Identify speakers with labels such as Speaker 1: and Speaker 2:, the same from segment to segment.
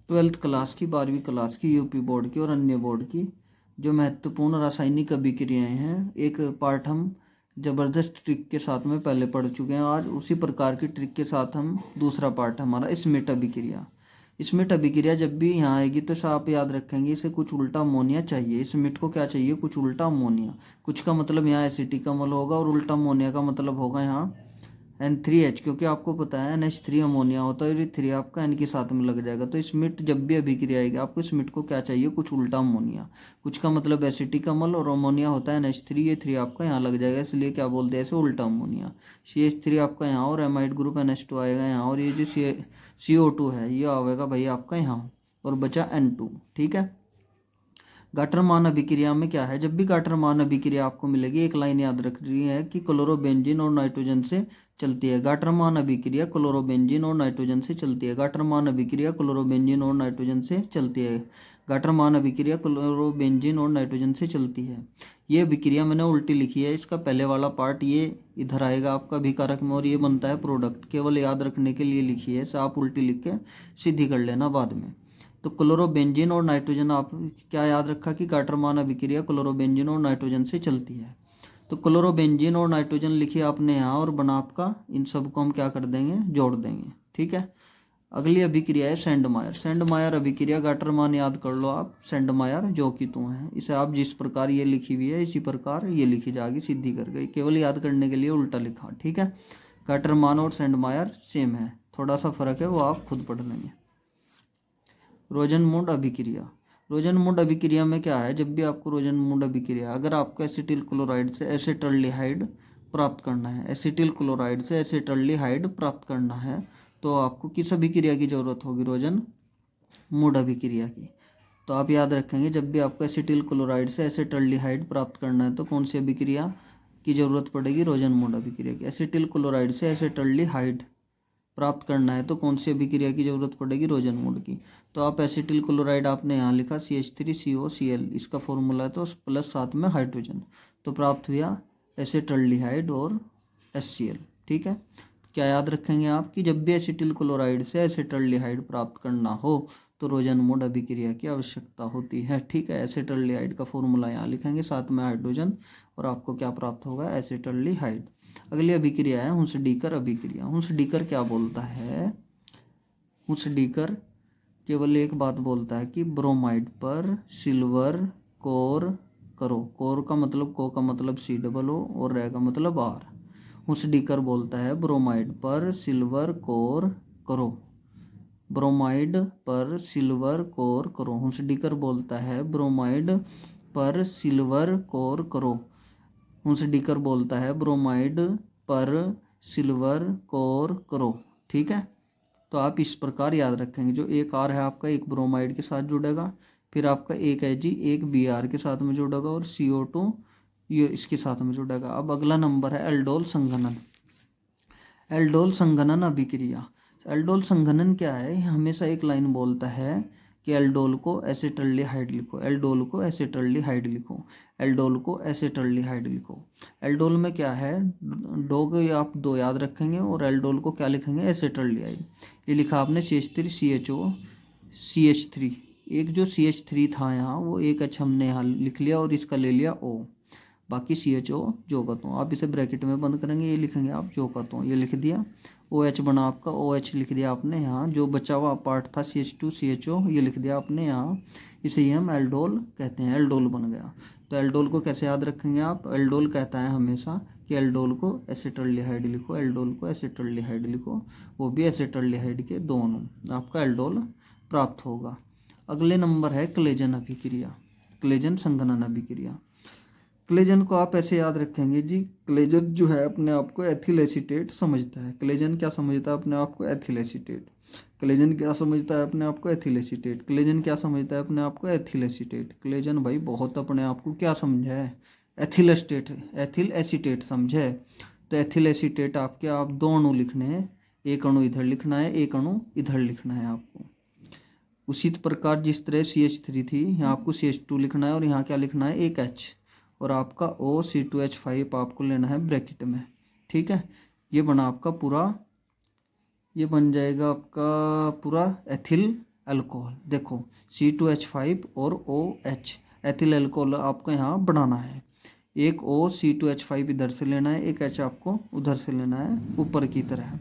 Speaker 1: Twelfth class की, 12वीं class की, यूपी बोर्ड की और अन्य बोर्ड की जो महत्वपूर्ण रासायनिक अभिक्रियाएं हैं, एक पार्ट हम ज़बरदस्त ट्रिक के साथ में पहले पढ़ चुके हैं। आज उसी प्रकार की ट्रिक के साथ हम दूसरा पार्ट हमारा स्मिट अभिक्रिया। स्मिट अभिक्रिया जब भी यहाँ आएगी तो आप याद रखेंगे इसे कुछ उल्टा अमोनिया चाहिए। स्मिट को क्या चाहिए? कुछ उल्टा अमोनिया। कुछ का मतलब यहाँ एसिटिक अम्ल होगा और उल्टा अमोनिया का मतलब होगा यहाँ N3H, क्योंकि आपको पता है NH3 अमोनिया होता है और ये 3 आपका N के साथ में लग जाएगा। तो स्मिट जब भी अभिक्रिया आएगी आपको स्मिट को क्या चाहिए? कुछ उल्टा अमोनिया। कुछ का मतलब एसिटिक अम्ल और अमोनिया होता है NH3, ये 3 आपका यहाँ लग जाएगा, इसलिए क्या बोलते हैं इसे? उल्टा अमोनिया। CH3 आपका यहाँ और एमाइड ग्रुप NH2 आएगा यहाँ, और ये जो CO2 है ये आएगा भाई आपका यहाँ, और बचा N2। ठीक है। गाटरमान अभिक्रिया में क्या है? जब भी गाटरमान अभिक्रिया आपको मिलेगी एक लाइन याद रख रही है कि क्लोरोबेंजीन और नाइट्रोजन से चलती है। गाटरमान अभिक्रिया क्लोरोबेंजीन और नाइट्रोजन से चलती है। गाटरमान अभिक्रिया क्लोरोबेंजीन और नाइट्रोजन से चलती है। गाटरमान अभिक्रिया क्लोरोबेंजीन और नाइट्रोजन से चलती है। ये अभिक्रिया मैंने उल्टी लिखी है, इसका पहले वाला पार्ट ये इधर आएगा आपका अभिकारक में, और ये बनता है प्रोडक्ट। केवल याद रखने के लिए लिखी है, इसे आप उल्टी लिख के सीधी कर लेना बाद में। तो क्लोरोबेंजीन और नाइट्रोजन, आप क्या याद रखा कि गाटरमान अभिक्रिया क्लोरोबेंजीन और नाइट्रोजन से चलती है। तो क्लोरोबेंजीन और नाइट्रोजन लिखिए आपने यहाँ, और बना आपका इन सबको हम क्या कर देंगे? जोड़ देंगे। ठीक है। अगली अभिक्रिया है सेंडमायर। सेंडमायर अभिक्रिया, गाटरमान याद कर लो आप, सेंडमायर जो कि तू है, इसे आप जिस प्रकार ये लिखी हुई है इसी प्रकार ये लिखी जाएगी सीधी कर गई, केवल याद करने के लिए उल्टा लिखा। ठीक है। गाटरमान और सेंडमायर सेम है, थोड़ा सा फर्क है वो आप खुद पढ़ लेंगे। रोजनमूड अभिक्रिया। रोजनमूड अभिक्रिया में क्या है? जब भी आपको रोजनमूड अभिक्रिया, अगर आपको एसिटिल क्लोराइड से एसिटल्डिहाइड प्राप्त करना है, एसिटिल क्लोराइड से एसिटल्डिहाइड प्राप्त करना है, तो आपको किस अभिक्रिया की जरूरत होगी? रोजनमूड अभिक्रिया की। तो आप याद रखेंगे जब भी आपको एसिटिल क्लोराइड से एसिटल्डिहाइड प्राप्त करना है तो कौन सी अभिक्रिया की जरूरत पड़ेगी? रोजनमूड अभिक्रिया की। एसिटिल क्लोराइड से एसिटल्डिहाइड प्राप्त करना है तो कौन सी अभिक्रिया की जरूरत पड़ेगी? रोजनमूड की। तो आप एसिटिल क्लोराइड आपने यहाँ लिखा CH3COCl, इसका फॉर्मूला है तो प्लस साथ में हाइड्रोजन, तो प्राप्त हुआ एसिटल्डिहाइड और HCl। ठीक है। क्या याद रखेंगे आप कि जब भी एसिटिल क्लोराइड से एसिटल्डिहाइड प्राप्त करना हो तो रोजनमूड अभिक्रिया की आवश्यकता होती है। ठीक है। एसिटल्डिहाइड का फॉर्मूला यहाँ लिखेंगे, साथ में हाइड्रोजन, और आपको क्या प्राप्त होगा? एसिटल्डिहाइड। अगली अभिक्रिया है हुंसडीकर अभिक्रिया। हुंसडीकर क्या बोलता है? हुंसडीकर केवल एक बात बोलता है कि ब्रोमाइड पर सिल्वर कोर करो। कोर का मतलब, को का मतलब COO और रे का मतलब R। हुंसडीकर बोलता है ब्रोमाइड पर सिल्वर कोर करो। ब्रोमाइड पर सिल्वर कोर करो। हुंसडीकर बोलता है ब्रोमाइड पर सिल्वर कोर करो। हुंसडीकर बोलता है ब्रोमाइड पर सिल्वर कोर करो। ठीक है। तो आप इस प्रकार याद रखेंगे, जो एक R है आपका एक ब्रोमाइड के साथ जुड़ेगा, फिर आपका एक Ag एक Br के साथ में जुड़ेगा, और CO2 ये इसके साथ में जुड़ेगा। अब अगला नंबर है एल्डोल संघनन। एल्डोल संघनन अभिक्रिया। एल्डोल संघनन क्या है? हमेशा एक लाइन बोलता है कि एल्डोल को एसिटल्डिहाइड लिखो, एल्डोल को एसिटल्डिहाइड लिखो, एल्डोल को एसिटल्डिहाइड लिखो। एल्डोल में क्या है? डोग आप दो याद रखेंगे, और एल्डोल को क्या लिखेंगे? एसिटल्डिहाइड। ये लिखा आपने CH3CHO CH3। एक जो CH3 था यहाँ वो एक H हमने यहाँ लिख लिया और इसका ले लिया O, बाकी CHO जो का तो आप इसे ब्रैकेट में बंद करेंगे, ये लिखेंगे आप जो का तो, ये लिख दिया। OH बना आपका, OH लिख दिया आपने यहाँ। जो बचा हुआ पार्ट था CH2CHO ये लिख दिया आपने यहाँ। इसे ही हम एल्डोल कहते हैं, एल्डोल बन गया। तो एल्डोल को कैसे याद रखेंगे आप? एल्डोल कहता है हमेशा कि एल्डोल को एसिटल्डिहाइड लिखो, एल्डोल को एसिटल्डिहाइड लिखो, वो भी एसिटल्डिहाइड के दोनों, आपका एल्डोल प्राप्त होगा। अगले नंबर है क्लेजन अभिक्रिया, क्लेजन संघनन अभिक्रिया। क्लेजन को आप ऐसे याद रखेंगे जी, क्लेजन जो है अपने आप को एथिल एसीटेट समझता है। क्लेजन क्या समझता है अपने आप को? Ethyl acetate. क्लेजन क्या समझता है अपने आप को? Ethyl acetate. क्लेजन क्या समझता है अपने आप को? Ethyl acetate. क्लेजन भाई बहुत अपने आप को क्या समझा है? एथिल एसीटेट, एथिल एसीटेट समझे। तो एथिल एसीटेट आपके, आप दो अणु लिखने हैं, एक अणु इधर लिखना है, एक अणु इधर लिखना है आपको। उसी प्रकार जिस तरह CH3 थी, यहाँ आपको CH2 लिखना है और यहाँ क्या लिखना है? एक H, और आपका OC2H5 आपको लेना है ब्रैकेट में। ठीक है। ये बना आपका पूरा, ये बन जाएगा आपका पूरा एथिल अल्कोहल। देखो C2H5 और OH, एथिल अल्कोहल आपको यहाँ बनाना है। एक C2H5 इधर से लेना है, एक H आपको उधर से लेना है ऊपर की तरह।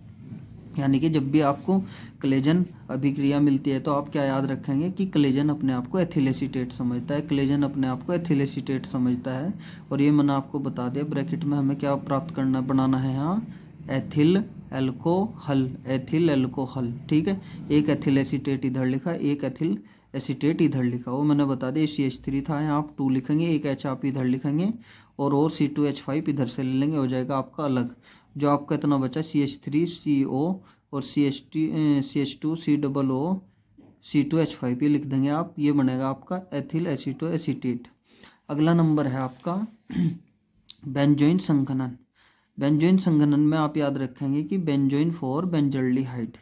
Speaker 1: यानी कि जब भी आपको क्लेजन अभिक्रिया मिलती है तो आप क्या याद रखेंगे कि क्लेजन अपने आप को एथिल एसीटेट समझता है, क्लेजन अपने आप को एथिल एसीटेट समझता है। और ये मैंने आपको बता दिया ब्रैकेट में हमें क्या प्राप्त करना बनाना है यहाँ, एथिल एल्कोहल, एथिल एल्कोहल। ठीक है, एक एथिल एसीटेट इधर लिखा, एक एथिल एसीटेट इधर लिखा, वो मैंने बता दिया। CH3 था, यहाँ आप 2 लिखेंगे, एक H आप इधर लिखेंगे और C2H5 इधर से ले लेंगे, हो जाएगा आपका अलग। जो आपका इतना बचा CH3 CO और CH2 COO C2H5 ये लिख देंगे आप, ये बनेगा आपका एथिल एसीटो एसीटेट। अगला नंबर है आपका बेंजोइन संघनन। बेंजोइन संघनन में आप याद रखेंगे कि बेंजोइन फॉर बेंजल्डिहाइड।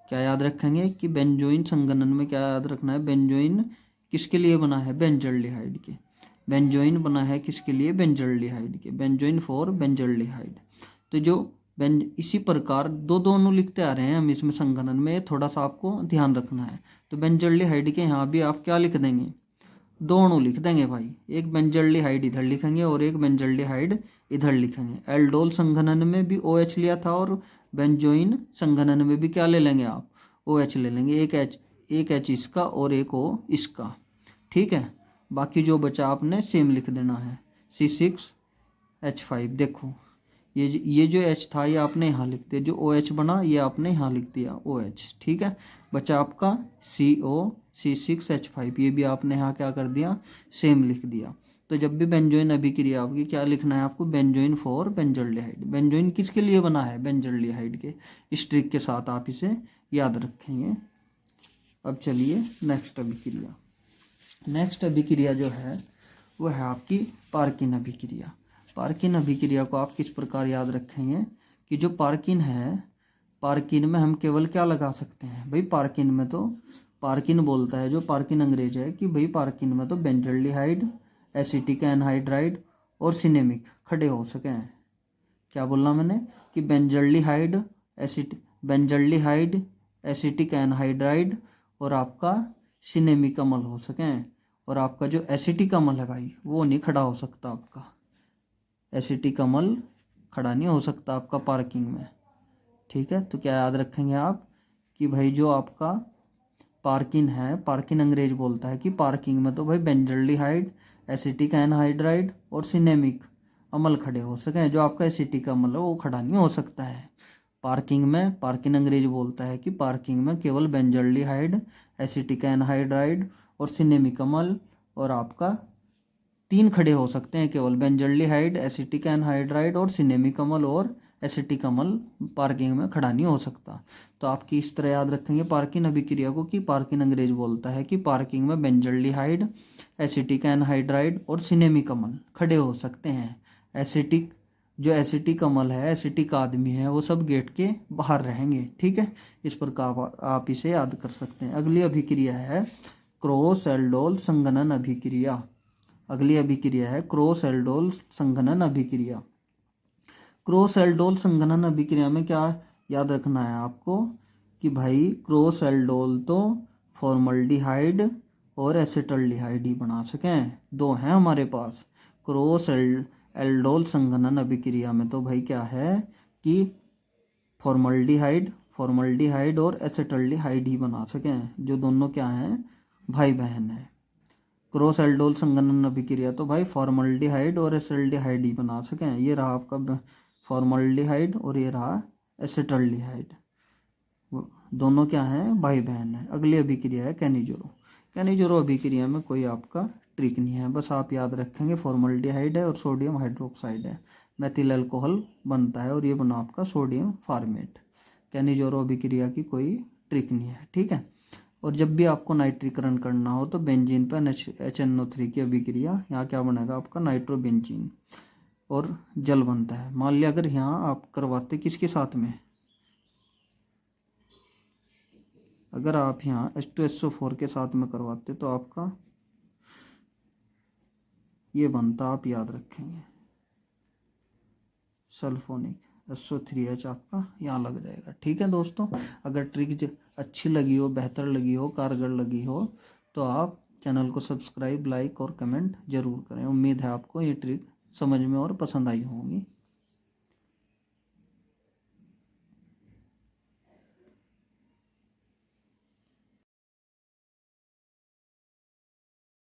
Speaker 1: क्या याद रखेंगे कि बेंजोइन संघनन में क्या याद रखना है, बेंजोइन किसके लिए बना है, बेंजल्डिहाइड के। बेंजोइन बना है किसके लिए, बेंजल्डिहाइड के, बेंजोइन फॉर बेंजल्डिहाइड। तो जो इसी प्रकार दो दोनों लिखते आ रहे हैं हम इसमें संघनन में, थोड़ा सा आपको ध्यान रखना है। तो बेंजल्डिहाइड के यहाँ भी आप क्या लिख देंगे, दोनों लिख देंगे भाई, एक बेंजल्डिहाइड इधर लिखेंगे और एक बेंजल्डिहाइड इधर लिखेंगे। एल्डोल संघनन में भी OH लिया था और बेंजोइन संघनन में भी क्या ले लेंगे आप, OH ले लेंगे, एक H इसका और एक O इसका। ठीक है, बाकी जो बचा आपने सेम लिख देना है, C6H5। देखो ये जो H था ये आपने यहाँ लिख दिया, जो OH बना ये आपने यहाँ लिख दिया OH। ठीक है, बचा आपका CO C6H5, ये भी आपने यहाँ क्या कर दिया, सेम लिख दिया। तो जब भी बेंजोइन अभिक्रिया होगी क्या लिखना है आपको, बेंजोइन फॉर बेंजल्डिहाइड। बेंजोइन किसके लिए बना है, बेंजल्डिहाइड के। इस ट्रिक के साथ आप इसे याद रखेंगे। अब चलिए नेक्स्ट अभिक्रिया। नेक्स्ट अभिक्रिया जो है वो है आपकी पार्किन अभिक्रिया। पार्किन अभिक्रिया को आप किस प्रकार याद रखेंगे कि जो पार्किन है, पार्किन में हम केवल क्या लगा सकते हैं भाई, पार्किन में तो पार्किन बोलता है, जो पार्किन अंग्रेज है कि भाई पार्किन में तो बेंजल्डिहाइड, एसिटिक एनहाइड्राइड और सिनेमिक खड़े हो सके हैं। क्या बोलना मैंने कि बेंजल्डिहाइड एसिटिक एनहाइड्राइड और आपका सिनेमिक अम्ल हो सकें। और आपका जो एसिटिक अम्ल है भाई वो नहीं खड़ा हो सकता, आपका एसिटिक अम्ल खड़ा नहीं हो सकता आपका पार्किंग में। ठीक है, तो क्या याद रखेंगे आप कि भाई जो आपका पार्किन है, पार्किन अंग्रेज बोलता है कि पार्किंग में तो भाई बेंजल्डिहाइड, एसिटिक एनहाइड्राइड और सिनेमिक अम्ल खड़े हो सकें, जो आपका एसिटिक अम्ल है वो खड़ा नहीं हो सकता है पार्किंग में। पार्किन अंग्रेज बोलता है कि पार्किंग में केवल बेंजल्डिहाइड, एसिटिक एनहाइड्राइड और सिनेमिक अम्ल और आपका 3 खड़े हो सकते हैं केवल, बेंजल्डिहाइड, एसिटिक एनहाइड्राइड और सिनेमिक अम्ल, और एसिटिक अम्ल पार्किंग में खड़ा नहीं हो सकता। तो आपकी इस तरह याद रखेंगे पार्किन अभिक्रिया को कि पार्किन अंग्रेज बोलता है कि पार्किंग में बेंजल्डिहाइड, एसिटिक एनहाइड्राइड और सिनेमिक अम्ल खड़े हो सकते हैं। एसिटिक जो एसिटिक अम्ल है, एसिटिक आदमी है, वो सब गेट के बाहर रहेंगे। ठीक है, इस प्रकार आप इसे याद कर सकते हैं। अगली अभिक्रिया है क्रॉस एल्डोल संघनन अभिक्रिया। अगली अभिक्रिया है क्रॉस एल्डोल संघनन अभिक्रिया। क्रॉस एल्डोल संघनन अभिक्रिया में क्या याद रखना है आपको कि भाई क्रॉस एल्डोल तो फॉर्मल्डिहाइड और एसिटल्डिहाइड ही बना सकें, 2 हैं हमारे पास। क्रॉस एल्डोल संघनन अभिक्रिया में तो भाई क्या है कि फॉर्मल्डिहाइड और एसिटल्डिहाइड ही बना सकें, जो दोनों क्या हैं, भाई बहन है। क्रॉस एल्डोल संघनन अभिक्रिया तो भाई फॉर्मल्डिहाइड और एसिटल्डिहाइड ही बना सकें। ये रहा आपका फॉर्मल्डिहाइड और ये रहा एसिटल्डिहाइड, दोनों क्या हैं, भाई बहन है। अगली अभिक्रिया है कैनिजोरो। कैनिजोरो अभिक्रिया में कोई आपका ट्रिक नहीं है, बस आप याद रखेंगे फॉर्मल्डिहाइड है और सोडियम हाइड्रोक्साइड है, मेथिल अल्कोहल बनता है और ये बना आपका सोडियम फार्मेट। कैनिजोरो अभिक्रिया की कोई ट्रिक नहीं है। ठीक है, और जब भी आपको नाइट्रीकरण करना हो तो बेंजीन पर HNO3 की अभिक्रिया, यहाँ क्या बनेगा आपका नाइट्रोबेंजीन और जल बनता है। मान लिया अगर यहाँ आप करवाते किसके साथ में, अगर आप यहाँ H2SO4 के साथ में करवाते तो आपका ये बनता, आप याद रखेंगे सल्फोनिक SO3H आपका यहाँ लग जाएगा। ठीक है दोस्तों, अगर ट्रिक अच्छी लगी हो, बेहतर लगी हो, कारगर लगी हो तो आप चैनल को सब्सक्राइब, लाइक और कमेंट जरूर करें। उम्मीद है आपको ये ट्रिक समझ में और पसंद आई होंगी।